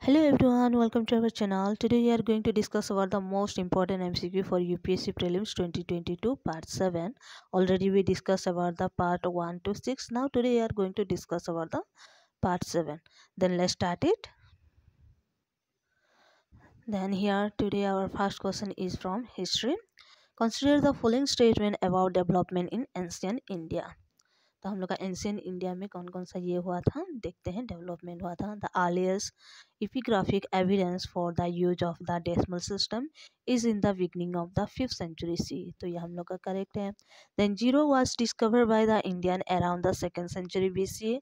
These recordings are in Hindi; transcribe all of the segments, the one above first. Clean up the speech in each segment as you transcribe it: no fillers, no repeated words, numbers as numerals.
Hello everyone, welcome to our channel. Today we are going to discuss about the most important MCQ for UPSC Prelims 2022 part 7. Already we discussed about the part 1 to 6. Now today we are going to discuss about the part 7. Then let's start it. Then here today our first question is from history. Consider the following statement about development in ancient India. तो हम लोग का एंशियंट इंडिया में कौन कौन सा ये हुआ था देखते हैं, डेवलपमेंट हुआ था. The earliest epigraphic evidence for the use of the decimal system is in the beginning of the 5th century CE. तो ये हम लोग का करेक्ट है. Then zero was discovered by the Indian around the 2nd century BCE.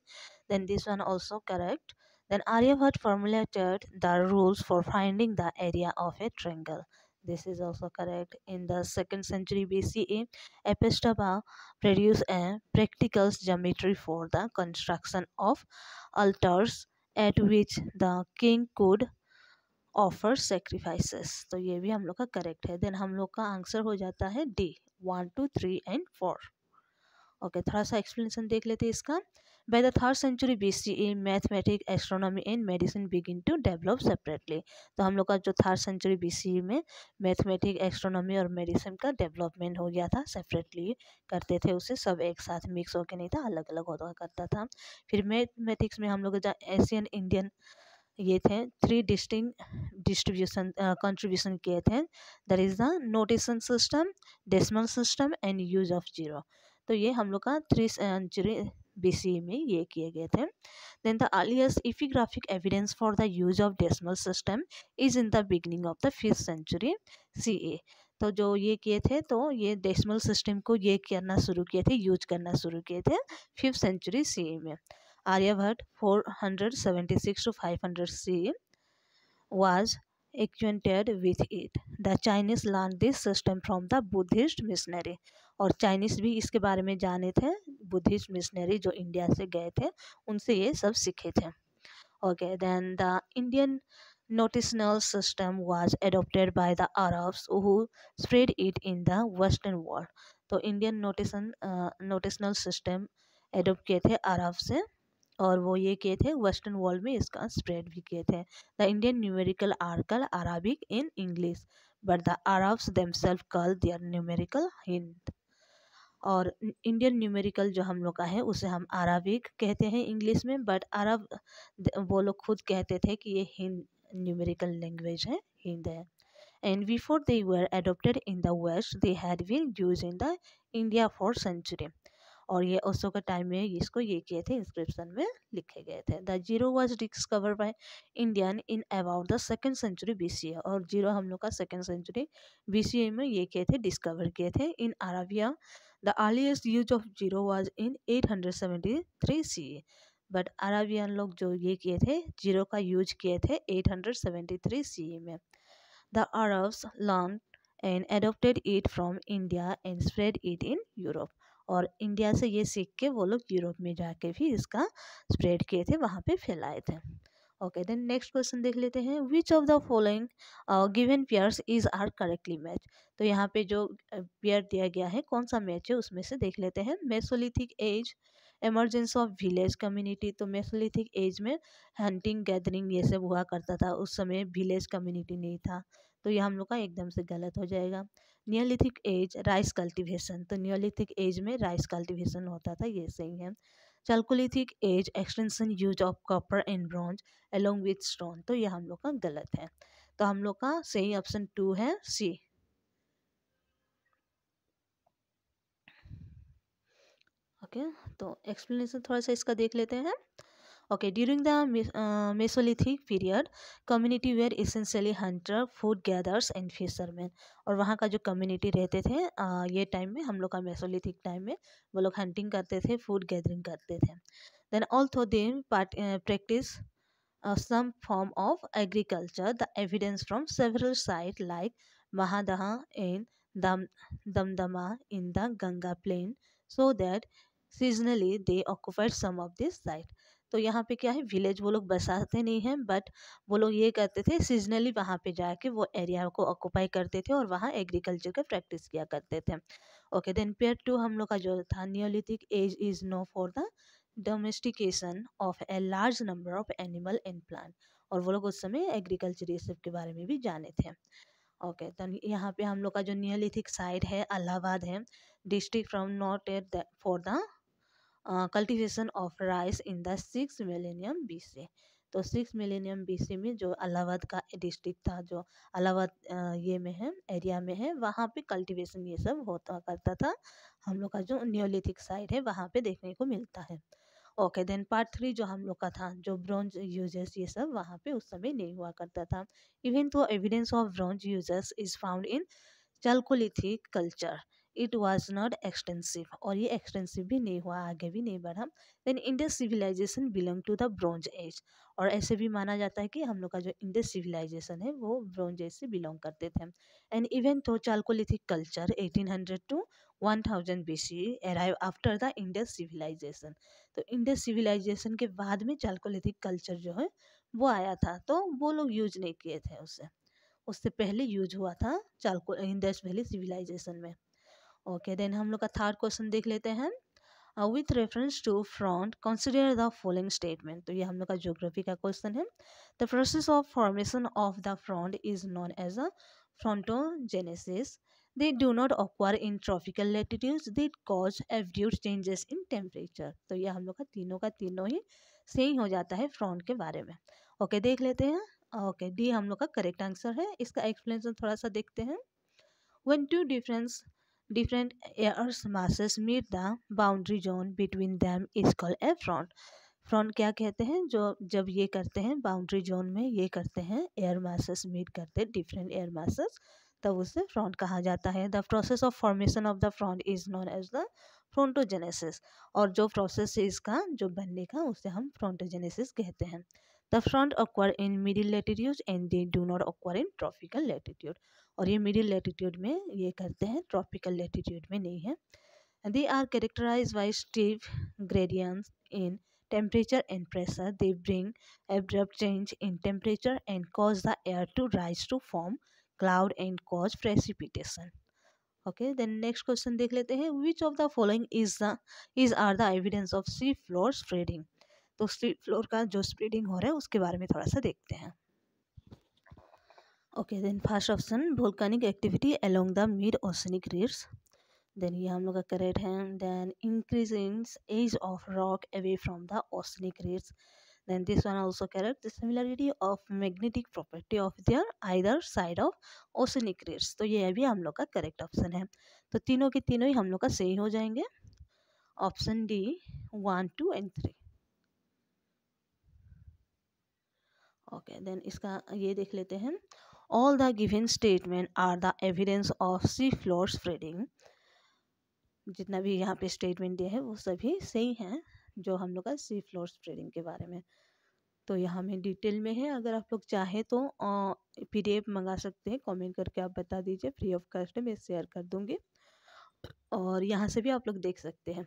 Then this one also correct. Then Aryabhatta formulated the rules for finding the area of a triangle. This is also correct. In the 2nd century BCE, Epistaba produced a practical geometry for the construction of altars at which the king could offer sacrifices. तो ये भी हम लोग का करेक्ट है. देन हम लोग का आंसर हो जाता है डी 1 2 3 एंड 4. ओके, थोड़ा सा एक्सप्लेनेशन देख लेते हैं इसका. By the 3rd century BCE, mathematics, astronomy and medicine begin to develop separately. तो हम लोग का जो 3rd century BCE में मैथमेटिक्स, एस्ट्रोनॉमी और मेडिसिन का डेवलपमेंट हो गया था. सेपरेटली करते थे उसे, सब एक साथ मिक्स होकर नहीं था, अलग अलग होता करता था. फिर मैथमेटिक्स में हम लोग जो एशियन इंडियन ये थे 3 डिस्टिंग डिस्ट्रीब्यूशन कंट्रीब्यूशन किए थे. That is the notation system, decimal system and use of zero. तो ये हम लोग का 3 सेंचुरी BCE में ये किए गए थे. Then the earliest epigraphic evidence for the use of decimal system is in the beginning of the 5th century CE. तो जो ये किए थे, तो ये डेसिमल सिस्टम को ये करना शुरू किए थे, यूज करना शुरू किए थे 5th century CE में. Aryabhatta 476 to 500 CE was acquainted with it. The Chinese learned this system from the Buddhist missionary. और चाइनीज भी इसके बारे में जाने थे, बुद्धिस्ट मिशनरी जो इंडिया से गए थे उनसे ये सब सीखे थे. Okay, then the Indian notational system was adopted by the Arabs who spread it in the western world. तो इंडियन notational system adopt किए थे अरब से, और वो ये किए थे वेस्टर्न वर्ल्ड में इसका स्प्रेड भी किए थे. The Indian numerical are called Arabic in English, but the Arabs themselves call their numerical Hind. और इंडियन न्यूमेरिकल जो हम लोग का है उसे हम अराबिक कहते हैं इंग्लिश में, बट अरब वो लोग खुद कहते थे कि ये हिंद न्यूमेरिकल लैंग्वेज है, हिंद है. And before they were adopted in the West, they had been used in the India for century. और ये ओशो के टाइम में इसको ये किए थे, इंस्क्रिप्शन में लिखे गए थे. The zero was discover by Indian in about the 2nd century BCE. और जीरो हम लोग का 2nd century BCE में ये किए थे, डिस्कवर किए थे. इन Arabia the earliest use of zero was in 873 CE. But Arabian लोग जो ये किए थे, जीरो का यूज किए थे 873 CE में. The Arabs learn and adopted it from India and spread it in Europe. और इंडिया से ये सीख के वो लोग यूरोप में जाके भी इसका स्प्रेड किए थे, वहाँ पे फैलाए थे. ओके, देन नेक्स्ट क्वेश्चन देख लेते हैं. Which of the following given pairs is are correctly match. तो यहाँ पे जो पेयर दिया गया है कौन सा मैच है उसमें से देख लेते हैं. Mesolithic as, emergence of village community. तो मेसोलिथिक एज में हंटिंग गैदरिंग ये सब हुआ करता था, उस समय विलेज कम्युनिटी नहीं था, तो ये हम लोग का एकदम से गलत हो जाएगा. Neolithic age, rice cultivation. तो नियोलिथिक एज में राइस कल्टीवेशन होता था, ये सही है. Chalcolithic age, extension use of copper and bronze along with stone. तो ये हम लोग का गलत है, तो हम लोग का सही ऑप्शन 2 है, सी. ओके, तो एक्सप्लेनेशन थोड़ा सा इसका देख लेते हैं. Okay, during the Mesolithic period, community were essentially hunter, food gatherers and fishermen. और वहाँ का जो कम्युनिटी रहते थे ये टाइम में, हम लोग का मेसोलिथिक टाइम में वो लोग हंटिंग करते थे, फूड गैदरिंग करते थे. Then although they practice some form of agriculture, the evidence from several sites like Mahadaha and Damdama in the Ganga plain so that seasonally they occupied some of this site. तो यहाँ पे क्या है, विलेज वो लोग बसाते नहीं हैं, बट वो लोग ये करते थे सीजनली वहाँ पे जाके वो एरिया को ऑक्यूपाई करते थे और वहाँ एग्रीकल्चर का प्रैक्टिस किया करते थे. ओके, देन पेयर 2 हम लोग का जो था, neolithic age is known for the domestication of a large number of animal and plant. और वो लोग उस समय एग्रीकल्चर ये सब के बारे में भी जाने थे। ओके, तो यहाँ पे हम लोग का जो नियोलिथिक साइट है इलाहाबाद है, district from not at for the cultivation of rice in the 6 millennium BC। तो 6 मिलेनियम BC में जो इलाहाबाद का डिस्ट्रिक्ट था, जो इलाहाबाद ये में है, एरिया में है, वहाँ पे कल्टिवेशन ये सब होता करता था। हम लोग का जो नियोलिथिक साइट है वहाँ पे देखने को मिलता है। ओके, देन पार्ट 3 जो हम लोग का था, जो ब्रॉन्ज यूजेस ये सब वहाँ पे उस समय नहीं हुआ करता था। इवन तो evidence of bronze uses is found in Chalcolithic culture, it was not extensive. और ये एक्सटेंसिव भी नहीं हुआ, आगे भी नहीं बढ़ा। Then Indus civilization belong to the bronze age. और ऐसे भी माना जाता है कि हम लोग का जो इंडस सिविलाइजेशन है वो ब्रॉन्ज एज से बिलोंग करते थे। And even though chalcolithic culture 1800 to 1000 BC arrive after the Indus civilization. तो इंडस सिविलाइजेशन के बाद में चालकोलिथिक कल्चर जो है वो आया था, तो वो लोग यूज नहीं किए थे उसे, उससे पहले यूज हुआ था चालको इंडस वैली सिविलाइजेशन में। ओके, देन हम लोग का थर्ड क्वेश्चन देख लेते हैं। With reference to front consider the following statement. तो ये हम लोग का ज्योग्राफी का क्वेश्चन है। The process of formation of the front is known as a frontogenesis. They do not occur in tropical latitudes. They cause abrupt changes in temperature. तो ये हम लोग का तीनों ही सही हो जाता है फ्रंट के बारे में। ओके, देख लेते हैं। ओके, डी हम लोग का करेक्ट आंसर है। इसका एक्सप्लेनेशन थोड़ा सा देखते हैं। When two different air masses meet the boundary zone between them is called a front. Front क्या कहते हैं, जो जब ये करते हैं बाउंड्री जोन में, ये करते हैं एयर मासेस मीट करते हैं डिफरेंट एयर मासेस, तब उसे फ्रंट कहा जाता है। The process of formation of the front is known as the frontogenesis. और जो प्रोसेस है इसका जो बनने का उसे हम फ्रंटोजेनेसिस कहते हैं। The front occur in middle latitude and they do not occur in tropical latitude. और ये मिडिल लैटिट्यूड में ये करते हैं, ट्रॉपिकल लैटिट्यूड में नहीं है। They are characterized by steep gradients in temperature and pressure. They bring abrupt change in temperature and cause the air to rise to form cloud and cause precipitation. Okay, then next question देख लेते हैं। Which of the following is are the evidence of sea floor spreading? तो sea floor का जो spreading हो रहा है उसके बारे में थोड़ा सा देखते हैं। Okay, then first option volcanic activity along the mid oceanic ridges. Then ये हम लोग का करेक्ट है। Then increase in age of rock away from the oceanic ridges. Then this one also correct. The similarity of magnetic property of their either side of oceanic ridges. तो ये भी हम लोग का करेक्ट ऑप्शन है। तो तीनों के तीनों ही हम लोग का सही हो जाएंगे। Option D 1, 2 and 3। Okay, then इसका ये देख लेते हैं। All the given statement are the evidence of sea floor spreading. जितना भी यहाँ पे स्टेटमेंट दिया है वो सभी सही हैं, जो हम लोग का सी फ्लोर स्प्रेडिंग के बारे में। तो यहाँ में डिटेल में है, अगर आप लोग चाहें तो PDF मंगा सकते हैं, कमेंट करके आप बता दीजिए, फ्री ऑफ कॉस्ट मैं शेयर कर दूँगी, और यहाँ से भी आप लोग देख सकते हैं।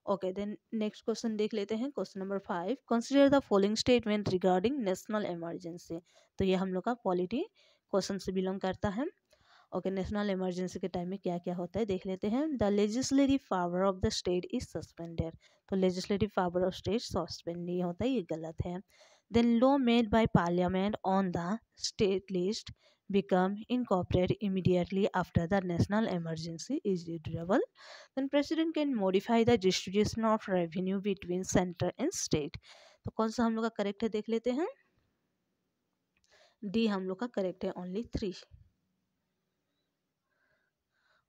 ओके, देन नेक्स्ट क्वेश्चन देख लेते हैं। Question number 5, consider the following statement regarding national emergency. तो ये हम लोग का पॉलिटी क्वेश्चन से बिलोंग करता है। ओके, नेशनल इमरजेंसी के टाइम में क्या क्या होता है देख लेते हैं। The legislative power of the state is suspended. तो legislative power of state suspend नहीं होता, ये गलत है। Then law made by parliament on the state list become incorporated immediately after the national emergency is durable. Then president can modify the distribution of revenue between center and state. तो कौन सा हम लोग का करेक्ट है देख लेते हैं। डी हम लोग का करेक्ट है, ओनली 3।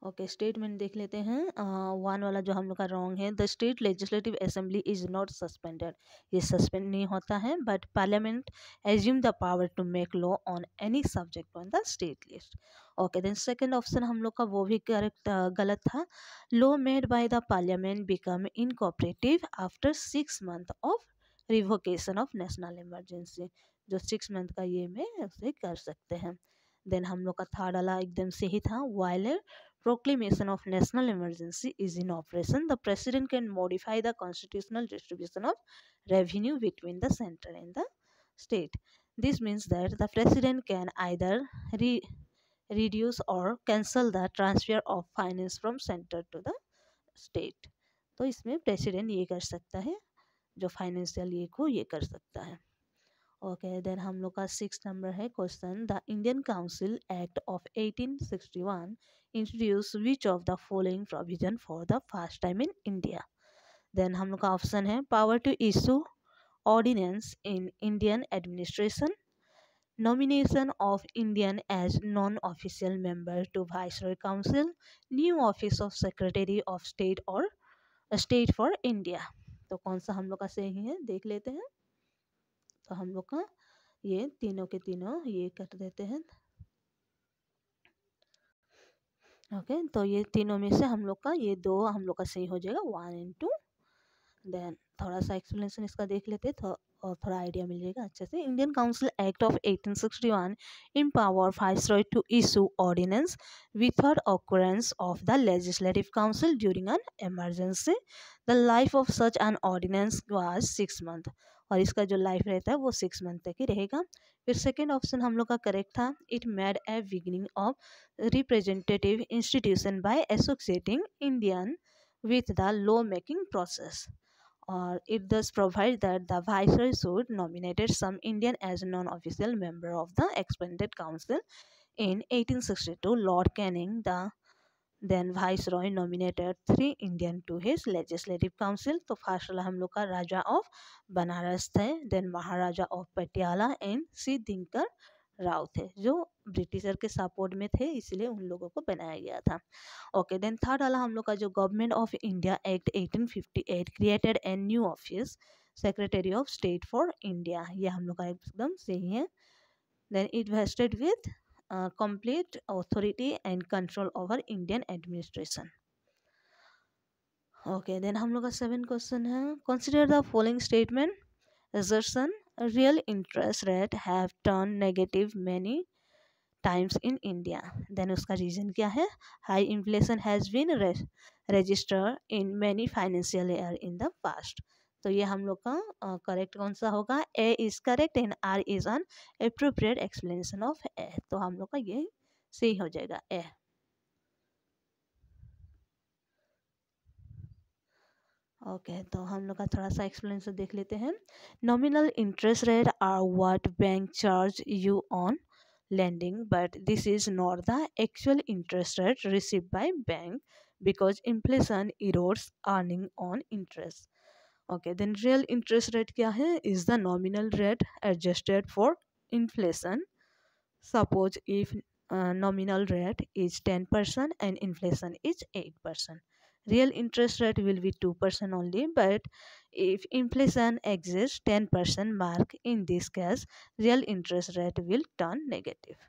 ओके, स्टेटमेंट देख लेते हैं। 1 वाला जो हम लोग का रॉन्ग है। The state legislative assembly is not suspended. ये सस्पेंड नहीं होता है, but parliament assume the power to make law on any subject on the state list. Okay, then second option हम लोग का वो भी करेक्ट गलत था। Law made by the parliament become inoperative after 6 month of revocation of national emergency. जो 6 मंथ का ये में उसे कर सकते हैं। देन हम लोग का थर्ड वाला एकदम सही था। While proclamation of national emergency is in operation, the president can modify the constitutional distribution of revenue between the center and the state. This means that the president can either reduce or cancel the transfer of finance from center to the state. तो इसमें president ये कर सकता है। जो फाइनेंशियल ये को ये कर सकता है। ओके, देन हम लोग का 6 नंबर है question, the Indian council act of 1861 introduce which of the following provision for the first time in India. Then हम लोग का ऑप्शन है power to issue ordinance in Indian administration, nomination of Indian as non-official member to Viceroy Council, new office of Secretary of State or State for India। तो कौन सा हम लोग का सही है देख लेते हैं। तो हम लोग का ये तीनों के तीनों ये कर देते हैं। ओके, तो ये तीनों में से हम लोग का ये दो हम लोग का सही हो जाएगा 1 और 2। देन थोड़ा सा एक्सप्लेनेशन इसका देख लेते हैं तो और थोड़ा आइडिया मिल जाएगा अच्छे से। Indian council act of 1861 empower Viceroy to issue ordinance without occurrence of the Legislative Council during an emergency. The life of such an ordinance was 6 months। और इसका जो लाइफ रहता है वो 6 मंथ तक ही रहेगा। फिर सेकेंड ऑप्शन हम लोग का करेक्ट था, it made a beginning of representative institution by associating Indian with the law making process, or it thus provides that the viceroy should nominate some Indian as a non-official member of the expanded council. In 1862, Lord Canning, the then viceroy, nominated 3 Indian to his legislative council। तो फर्स्ट वाला हम लोग का राजा ऑफ बनारस थे, then Maharaja of Patiala and C Dinkar Rao थे जो ब्रिटिशर के सपोर्ट में थे, इसलिए उन लोगों को बनाया गया था। ओके, देन थर्ड वाला हम लोग का जो government of India act 1858 created a new office secretary of state for India, ये हम लोग का एकदम सही है। Then it vested with complete authority and control over Indian administration। Okay, then हम लोग का 7 क्वेश्चन है, consider the following statement, assertion real interest rate have turned negative many times in India, then उसका रीजन क्या है, high inflation has been registered in many financial year in the past। तो ये हम लोग का करेक्ट कौन सा होगा, A is correct and R is an appropriate explanation of A, तो हम लोग का ये सही हो जाएगा ए। ओके, तो हम लोग का थोड़ा सा एक्सप्लेनेशन देख लेते हैं। Nominal interest rate are what bank charge you on lending, but this is not the actual interest rate received by bank because inflation erodes earning on interest। Okay, then real interest rate क्या है, is the nominal rate adjusted for inflation। Suppose if nominal rate is 10% and inflation is 8%, real interest rate will be 2% only, but if inflation exceeds 10% mark, in this case real interest rate will turn negative।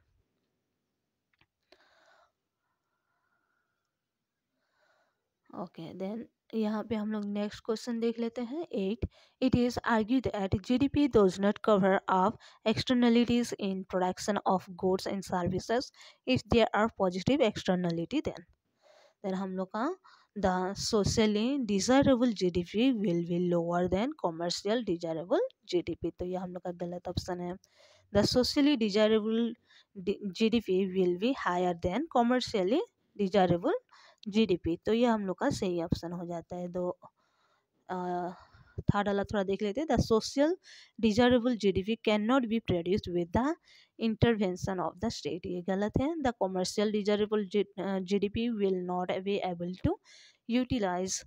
Okay, then यहाँ पे हम लोग नेक्स्ट क्वेश्चन देख लेते हैं 8। It is argue that GDP does not cover up externalities in production of goods and services if there are positive externality, then हम लोग का the socially desirable GDP will be lower than commercial desirable GDP, तो ये हम लोग का गलत ऑप्शन है। The socially desirable GDP will be higher than commercially desirable GDP, तो ये हम लोग का सही ऑप्शन हो जाता है। दो थर्ड वाला थोड़ा देख लेते हैं, the social desirable GDP can not be produced with the intervention of the state, ये गलत है। The commercial desirable GDP will not be able to utilize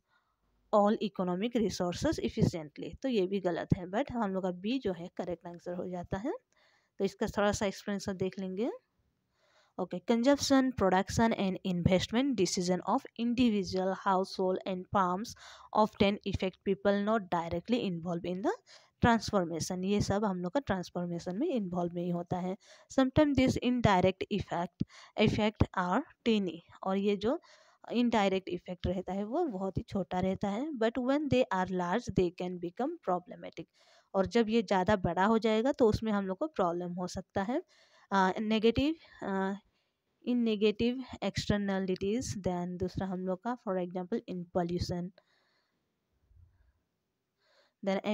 all economic resources efficiently, तो ये भी गलत है, बट हम लोग का बी जो है करेक्ट आंसर हो जाता है। तो इसका थोड़ा सा एक्सप्लेनेशन देख लेंगे। Okay, consumption, production and investment decision of individual, household and firms often affect people not directly involved in the transformation, ये सब हम लोग का ट्रांसफॉर्मेशन में इन्वॉल्व नहीं होता है। Sometime this indirect effect are tiny, और ये जो इनडायरेक्ट इफेक्ट रहता है वो बहुत ही छोटा रहता है, but when they are large they can become problematic, और जब ये ज़्यादा बड़ा हो जाएगा तो उसमें हम लोग को प्रॉब्लम हो सकता है। Negative in negative externalities, then दूसरा हम लोग का for example in pollution, then a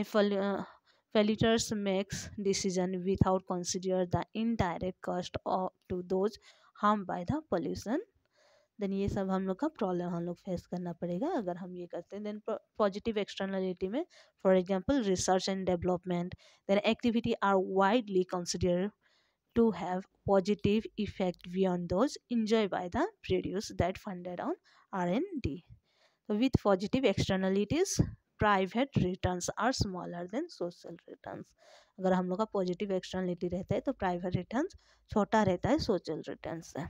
polluters makes decision without consider the indirect cost of to those harmed by the pollution, then ये सब हम लोग का प्रॉब्लम हम लोग फेस करना पड़ेगा अगर हम ये करते हैं. देन पॉजिटिव एक्सटर्नलिटी में for example research and development, then activity are widely considered to have positive effect beyond those enjoyed by the produce that funded on R&D. So with positive externalities, private returns are smaller than social returns. अगर हम लोग का पॉजिटिव एक्सटर्नलिटी रहता है तो प्राइवेट रिटर्न्स छोटा रहता है सोशल रिटर्न्स से.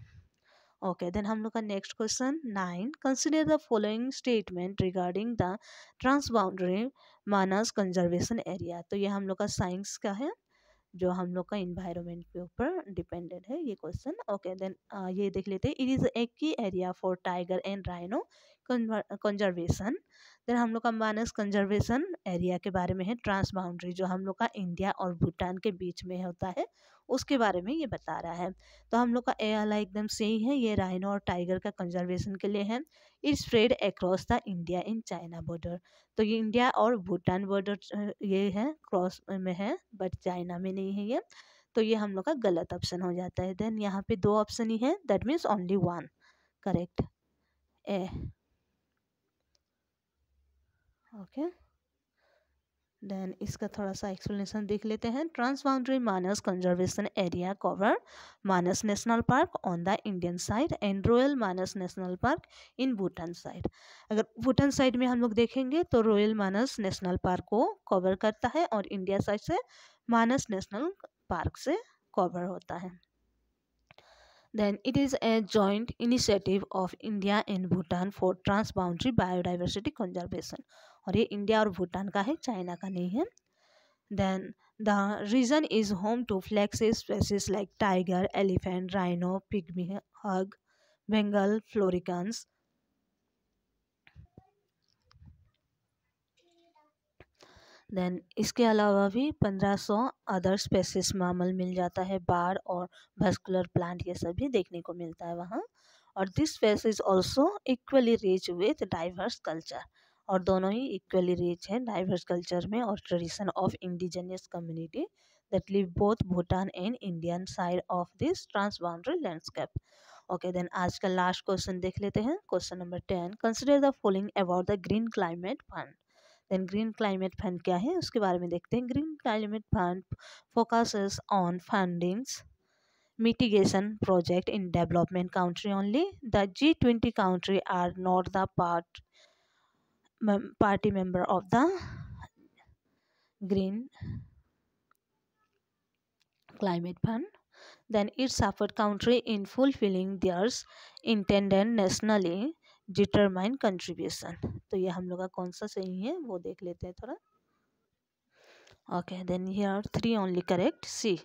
ओके, देन हम लोग का next question 9, consider the following statement regarding the transboundary Manas conservation area. तो ये हम लोग का साइंस का है जो हम लोग का इन्वायरमेंट के ऊपर डिपेंडेड है ये क्वेश्चन. ओके, देन ये देख लेते हैं. It is a key area for tiger and rhino conservation. Then हम लोग का मानस कंजर्वेशन एरिया के बारे में है. ट्रांस बाउंड्री जो हम लोग का इंडिया और भूटान के बीच में होता है उसके बारे में ये बता रहा है. तो हम लोग का ए वाला एकदम सही है, ये राइनो और टाइगर का कंजर्वेशन के लिए है. It spread across the India in China border. तो ये इंडिया और भूटान बॉर्डर ये है क्रॉस में है बट चाइना में नहीं है ये. तो ये हम लोग का गलत ऑप्शन हो जाता है. देन यहाँ पे दो ऑप्शन ही है, that means only one correct A. Okay, then इसका थोड़ा सा एक्सप्लेनेशन देख लेते हैं. Transboundary Manas conservation area cover Manas national park on the Indian side and royal Manas national park in Bhutan side. अगर भूटान साइड में हम लोग देखेंगे तो रॉयल मानस नेशनल पार्क को कवर करता है और इंडिया साइड से मानस नेशनल पार्क से कवर होता है. Then it is a joint initiative of India and Bhutan for transboundary biodiversity conservation. और ये इंडिया और भूटान का है, चाइना का नहीं है. Then the region is home to flagship species like tiger, elephant, rhino, pygmy hug, Bengal floricans. Then इसके अलावा भी 1500 अदर स्पेसिस मामल मिल जाता है. बार और भस्कुलर प्लांट ये सब भी देखने को मिलता है वहाँ. और this space is also equally rich with diverse culture. और दोनों ही इक्वली रिच है डाइवर्स कल्चर में और tradition of indigenous community that live both Bhutan and Indian side of this transboundary landscape. Okay, then आज का लास्ट क्वेश्चन देख लेते हैं. Question number 10, consider the following about the green climate fund. Then green climate fund क्या है उसके बारे में देखते हैं. Green climate fund focuses on fundings mitigation project in development country only. The G20 country are not the party member of the Green Climate Fund. Then it support country in fulfilling their intended nationally determined contribution. तो ये हम लोग का कौन सा सही है वो देख लेते हैं थोड़ा. Okay, then here 3 only correct. C.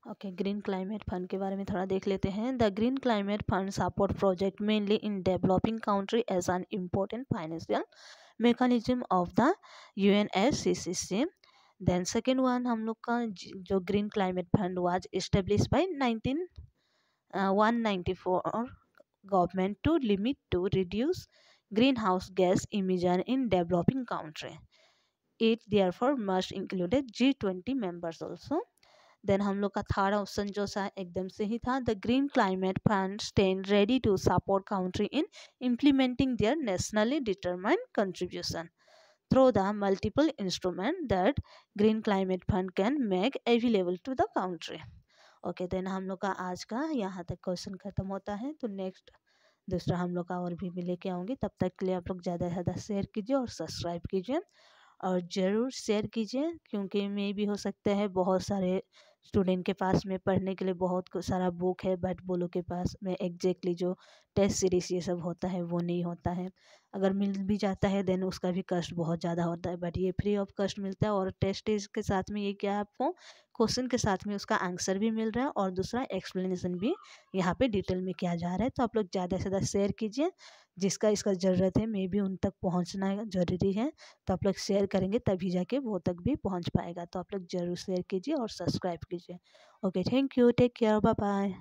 Okay, green climate fund के बारे में थोड़ा देख लेते हैं. The green climate fund support project mainly in developing country as an important financial mechanism of the UNFCCC. Then second one हम लोग का जो green climate fund was establish by 194 government to limit to reduce greenhouse gas emission in developing country. It therefore must included G20 members also. Then हम लोग का थर्ड ऑप्शन जो सा एकदम से ही था. The green climate fund stand ready to support country in implementing their nationally determined contribution through the multiple instrument that green climate fund can make available to the country. Okay, then हम लोग का आज का यहाँ तक क्वेश्चन खत्म होता है. तो नेक्स्ट दूसरा हम लोग का और भी लेके आऊँगी. तब तक के लिए आप लोग ज़्यादा से ज़्यादा शेयर कीजिए और सब्सक्राइब कीजिए और ज़रूर शेयर कीजिए क्योंकि मे भी हो सकता है बहुत सारे स्टूडेंट के पास में पढ़ने के लिए बहुत सारा बुक है बट वो लोग के पास में एग्जैक्टली जो टेस्ट सीरीज ये सब होता है वो नहीं होता है. अगर मिल भी जाता है देन उसका भी कष्ट बहुत ज़्यादा होता है बट ये फ्री ऑफ कस्ट मिलता है. और टेस्ट के साथ में ये क्या है आपको क्वेश्चन के साथ में उसका आंसर भी मिल रहा है और दूसरा एक्सप्लेनेशन भी यहाँ पे डिटेल में किया जा रहा है. तो आप लोग ज़्यादा से ज़्यादा शेयर कीजिए. जिसका इसका ज़रूरत है मे भी उन तक पहुँचना ज़रूरी है. तो आप लोग शेयर करेंगे तभी जाके वो तक भी पहुँच पाएगा. तो आप लोग ज़रूर शेयर कीजिए और सब्सक्राइब कीजिए. Okay, thank you, take care, bye bye.